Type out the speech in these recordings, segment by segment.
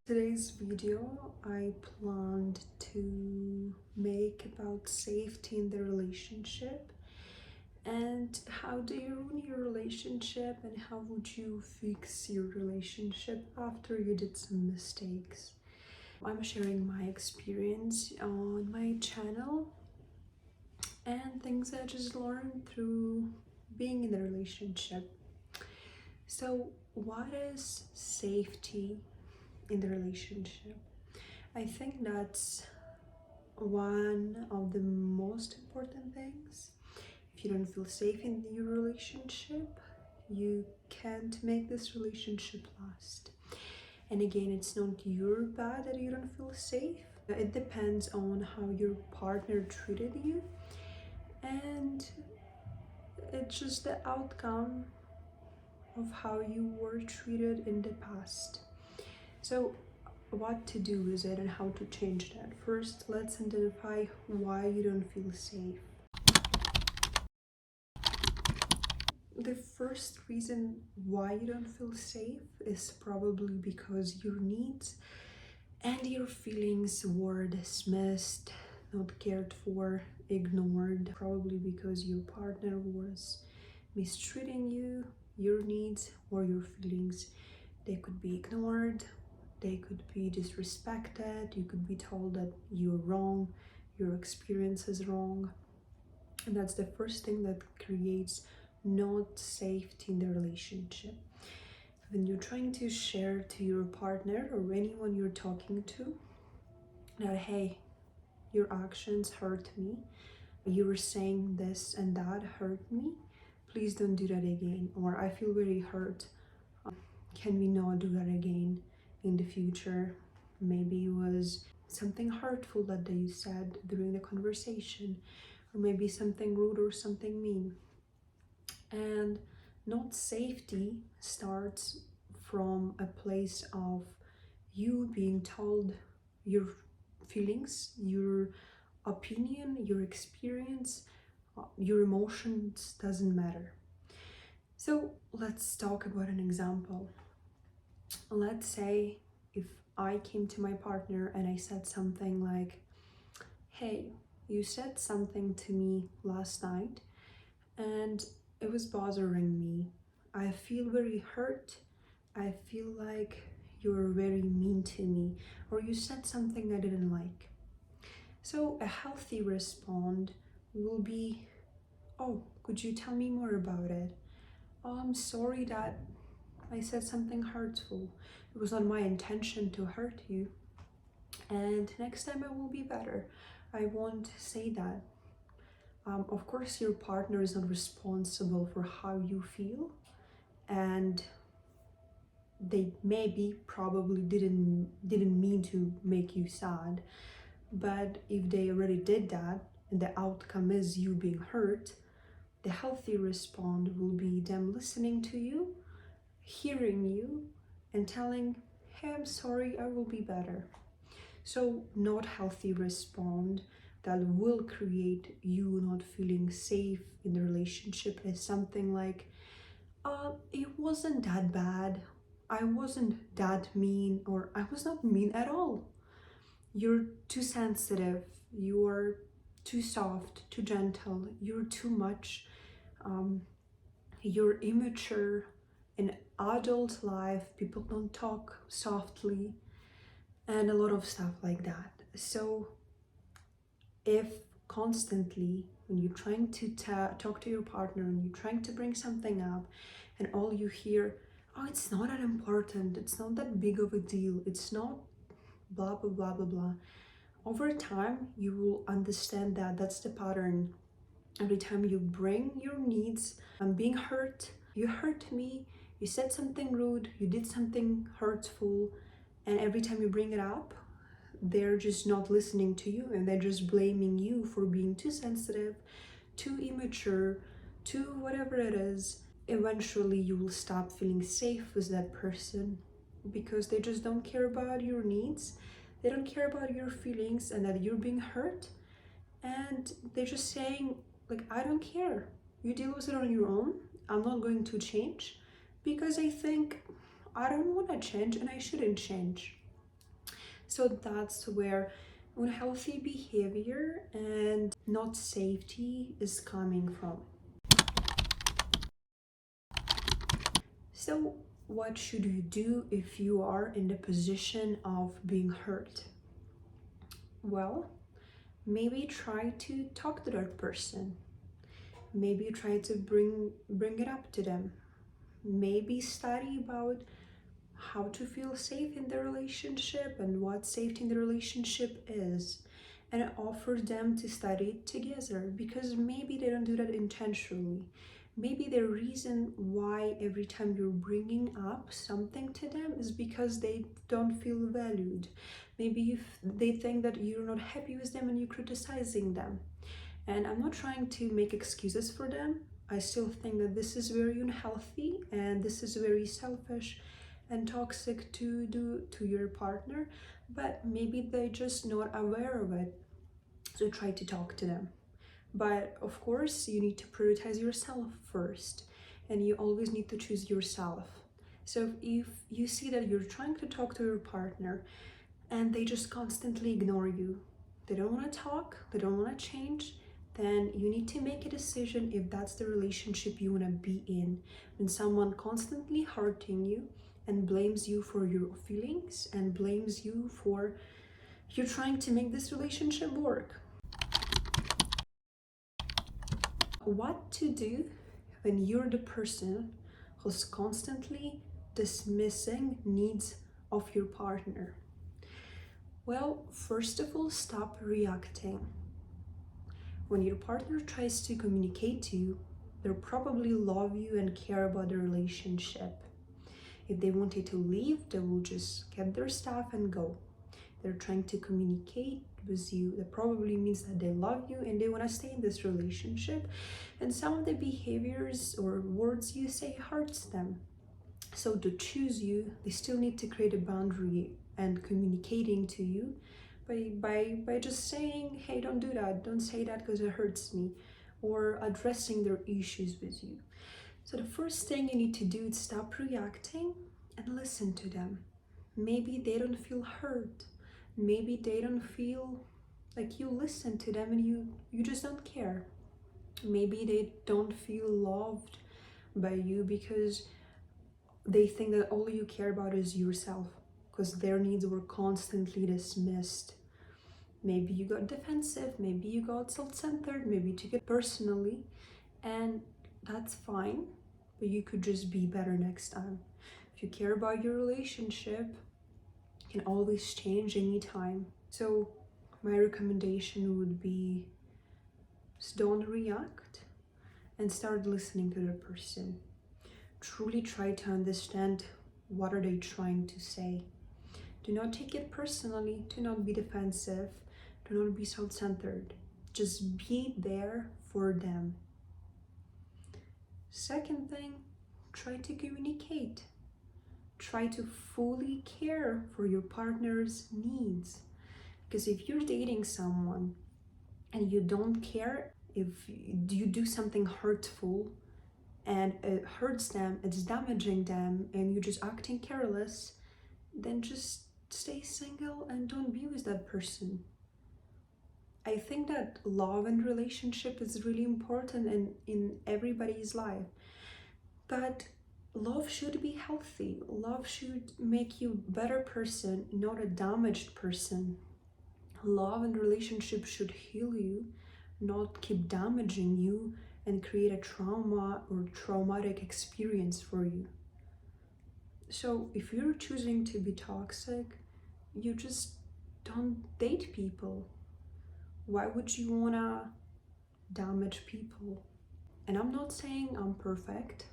Today's video I planned to make about safety in the relationship and how do you ruin your relationship and how would you fix your relationship after you did some mistakes. I'm sharing my experience on my channel and things I just learned through being in a relationship. So what is safety in the relationship? I think that's one of the most important things. If you don't feel safe in your relationship, you can't make this relationship last. And again, it's not your bad that you don't feel safe. It depends on how your partner treated you, and it's just the outcome of how you were treated in the past. So what to do with it and how to change that. First, let's identify why you don't feel safe. The first reason why you don't feel safe is probably because your needs and your feelings were dismissed, not cared for, ignored, probably because your partner was mistreating you, your needs or your feelings. They could be ignored, they could be disrespected, you could be told that you're wrong, your experience is wrong. And that's the first thing that creates not safety in the relationship. When you're trying to share to your partner or anyone you're talking to that, hey, your actions hurt me, you were saying this and that hurt me, please don't do that again, or I feel very hurt, can we not do that again in the future? Maybe it was something hurtful that you said during the conversation, or maybe something rude or something mean. And not safety starts from a place of you being told your feelings, your opinion, your experience, your emotions doesn't matter. So let's talk about an example. Let's say if I came to my partner and I said something like, hey, you said something to me last night and it was bothering me. I feel very hurt. I feel like you were very mean to me, or you said something I didn't like. So a healthy response will be, oh, could you tell me more about it? Oh, I'm sorry that I said something hurtful. It was not my intention to hurt you. And next time I will be better. I won't say that. Of course, your partner is not responsible for how you feel, and they maybe probably didn't mean to make you sad. But if they already did that and the outcome is you being hurt, the healthy response will be them listening to you, hearing you, and telling, hey, I'm sorry, I will be better. So not healthy response that will create you not feeling safe in the relationship is something like, it wasn't that bad, I wasn't that mean, or I was not mean at all. You're too sensitive, you're too soft, too gentle, you're too much, you're immature. In adult life, people don't talk softly, and a lot of stuff like that. So if constantly when you're trying to talk to your partner and you're trying to bring something up and all you hear, oh, it's not that important, it's not that big of a deal, it's not blah blah blah blah blah, over time you will understand that that's the pattern. Every time you bring your needs, I'm being hurt, you hurt me, you said something rude, you did something hurtful, and every time you bring it up, they're just not listening to you and they're just blaming you for being too sensitive, too immature, too whatever it is. Eventually you will stop feeling safe with that person because they just don't care about your needs, they don't care about your feelings and that you're being hurt, and they're just saying like, I don't care, you deal with it on your own, I'm not going to change because I think I don't want to change and I shouldn't change. So that's where unhealthy behavior and not safety is coming from. So what should you do if you are in the position of being hurt? Well, maybe try to talk to that person. Maybe try to bring it up to them. Maybe study about how to feel safe in the relationship and what safety in the relationship is, and offer them to study it together, because maybe they don't do that intentionally. Maybe the reason why every time you're bringing up something to them is because they don't feel valued. Maybe if they think that you're not happy with them and you're criticizing them. And I'm not trying to make excuses for them. I still think that this is very unhealthy and this is very selfish and toxic to do to your partner, but maybe they're just not aware of it. So try to talk to them. But of course, you need to prioritize yourself first, and you always need to choose yourself. So if you see that you're trying to talk to your partner and they just constantly ignore you, they don't want to talk, they don't want to change, then you need to make a decision if that's the relationship you want to be in. When someone constantly hurting you and blames you for your feelings and blames you for you're trying to make this relationship work. What to do when you're the person who's constantly dismissing needs of your partner? Well, first of all, stop reacting. When your partner tries to communicate to you, they probably love you and care about the relationship. If they wanted to leave, they will just get their stuff and go. They're trying to communicate with you. That probably means that they love you and they want to stay in this relationship. And some of the behaviors or words you say hurts them. So to choose you, they still need to create a boundary and communicating to you by just saying, hey, don't do that, don't say that because it hurts me, or addressing their issues with you. So the first thing you need to do is stop reacting and listen to them. Maybe they don't feel hurt. Maybe they don't feel like you listen to them and you just don't care. Maybe they don't feel loved by you because they think that all you care about is yourself, because their needs were constantly dismissed. Maybe you got defensive, maybe you got self-centered, maybe you took it personally, and that's fine, but you could just be better next time. If you care about your relationship, you can always change anytime. So my recommendation would be just don't react and start listening to the person. Truly try to understand what are they trying to say. Do not take it personally, do not be defensive, do not be self-centered. Just be there for them. Second thing, try to communicate. Try to fully care for your partner's needs. Because if you're dating someone and you don't care, if you do something hurtful and it hurts them, it's damaging them, and you're just acting careless, then just stay single and don't be with that person. I think that love and relationship is really important in everybody's life. But love should be healthy. Love should make you a better person, not a damaged person. Love and relationship should heal you, not keep damaging you and create a trauma or traumatic experience for you. So if you're choosing to be toxic, you just don't date people. Why would you wanna damage people? And I'm not saying I'm perfect,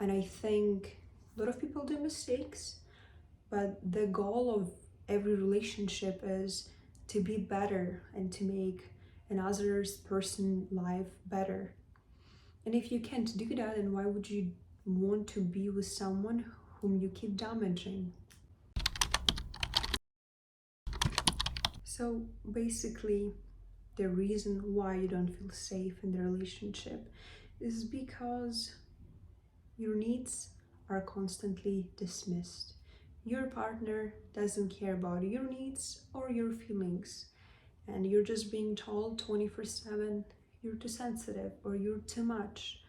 and I think a lot of people do mistakes, but the goal of every relationship is to be better and to make another person's life better. And if you can't do that, then why would you want to be with someone whom you keep damaging? So basically, the reason why you don't feel safe in the relationship is because your needs are constantly dismissed. your partner doesn't care about your needs or your feelings, and you're just being told 24/7 you're too sensitive or you're too much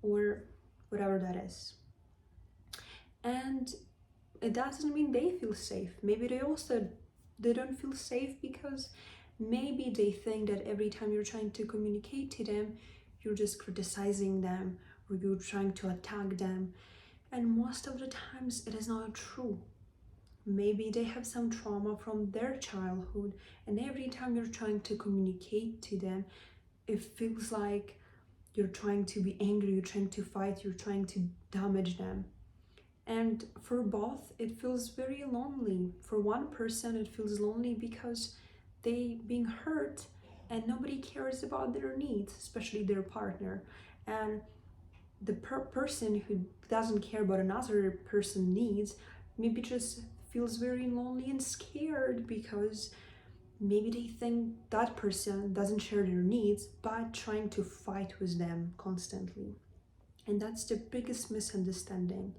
or whatever that is. And it doesn't mean they feel safe. Maybe they don't feel safe because maybe they think that every time you're trying to communicate to them, you're just criticizing them or you're trying to attack them. And most of the times it is not true. Maybe they have some trauma from their childhood, and every time you're trying to communicate to them, it feels like you're trying to be angry, you're trying to fight, you're trying to damage them. And for both, it feels very lonely. For one person, it feels lonely because they being hurt and nobody cares about their needs, especially their partner. And the person who doesn't care about another person's needs maybe just feels very lonely and scared because maybe they think that person doesn't share their needs but trying to fight with them constantly. And that's the biggest misunderstanding.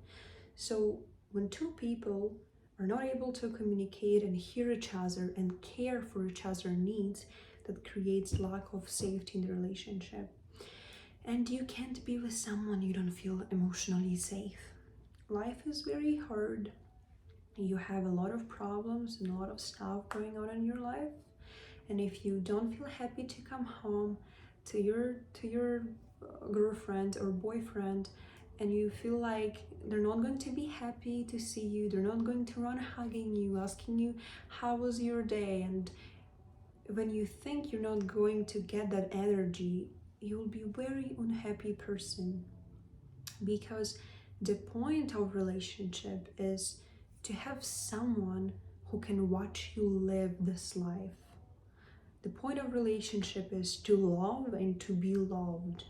So when two people are not able to communicate and hear each other and care for each other's needs, that creates lack of safety in the relationship. And you can't be with someone you don't feel emotionally safe. Life is very hard. You have a lot of problems and a lot of stuff going on in your life. And if you don't feel happy to come home to your girlfriend or boyfriend, and you feel like they're not going to be happy to see you, they're not going to run hugging you, asking you how was your day, and when you think you're not going to get that energy, you'll be a very unhappy person. Because the point of relationship is to have someone who can watch you live this life. The point of relationship is to love and to be loved.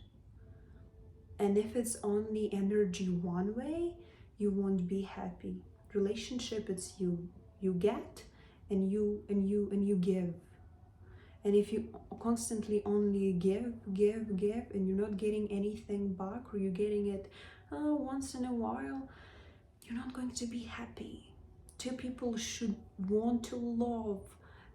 And if it's only energy one way, you won't be happy. Relationship, it's you get and you give. And if you constantly only give and you're not getting anything back, or you're getting it once in a while, you're not going to be happy. Two people should want to love,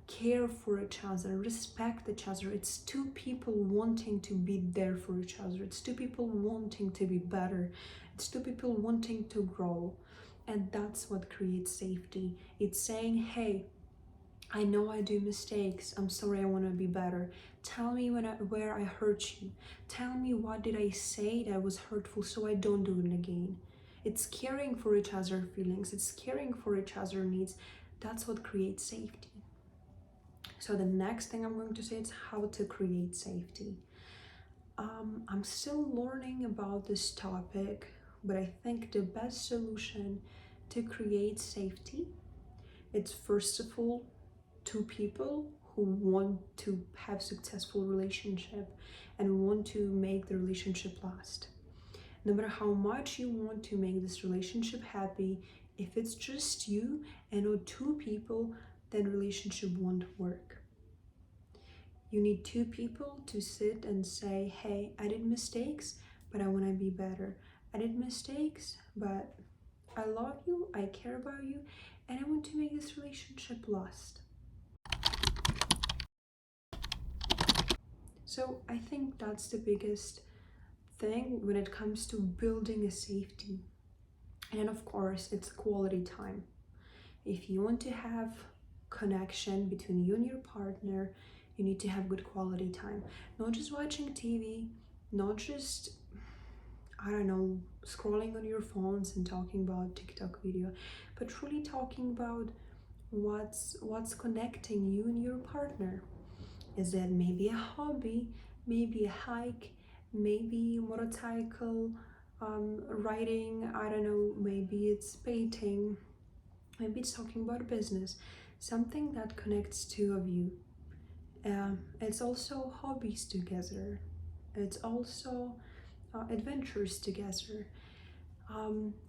care for each other, respect each other. It's two people wanting to be there for each other. It's two people wanting to be better. It's two people wanting to grow. And that's what creates safety. It's saying, hey, I know I do mistakes. I'm sorry, I want to be better. Tell me where I hurt you. Tell me what did I say that was hurtful so I don't do it again. It's caring for each other's feelings. It's caring for each other's needs. That's what creates safety. So the next thing I'm going to say is how to create safety. I'm still learning about this topic, but I think the best solution to create safety, it's first of all two people who want to have successful relationship and want to make the relationship last. No matter how much you want to make this relationship happy, if it's just you and not two people, then relationship won't work. You need two people to sit and say, hey, I did mistakes, but I want to be better. I did mistakes, but I love you, I care about you, and I want to make this relationship last. So I think that's the biggest thing when it comes to building a safety. And of course, it's quality time. If you want to have connection between you and your partner, you need to have good quality time. Not just watching TV, not just, I don't know, scrolling on your phones and talking about TikTok video, but truly talking about what's connecting you and your partner. Is that maybe a hobby, maybe a hike, maybe motorcycle riding, I don't know, maybe it's painting, maybe it's talking about business, something that connects two of you. It's also hobbies together, it's also adventures together,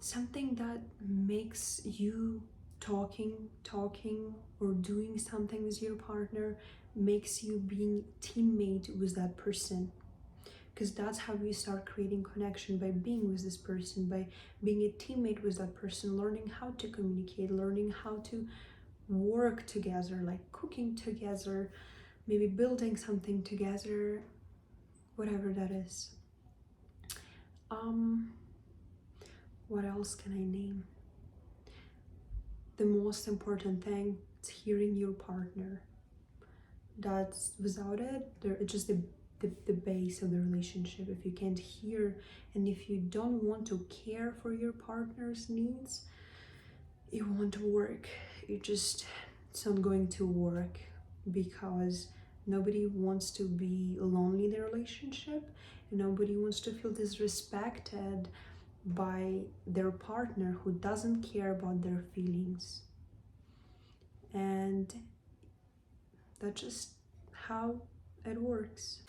something that makes you talking or doing something with your partner makes you being teammate with that person. because that's how you start creating connection, by being with this person, by being a teammate with that person, learning how to communicate, learning how to work together, like cooking together, maybe building something together, whatever that is. What else can I name? The most important thing is hearing your partner. That's, without it, it's just the base of the relationship. If you can't hear, and if you don't want to care for your partner's needs, it won't work. It's not going to work, because nobody wants to be lonely in their relationship, and nobody wants to feel disrespected by their partner who doesn't care about their feelings. And that's just how it works.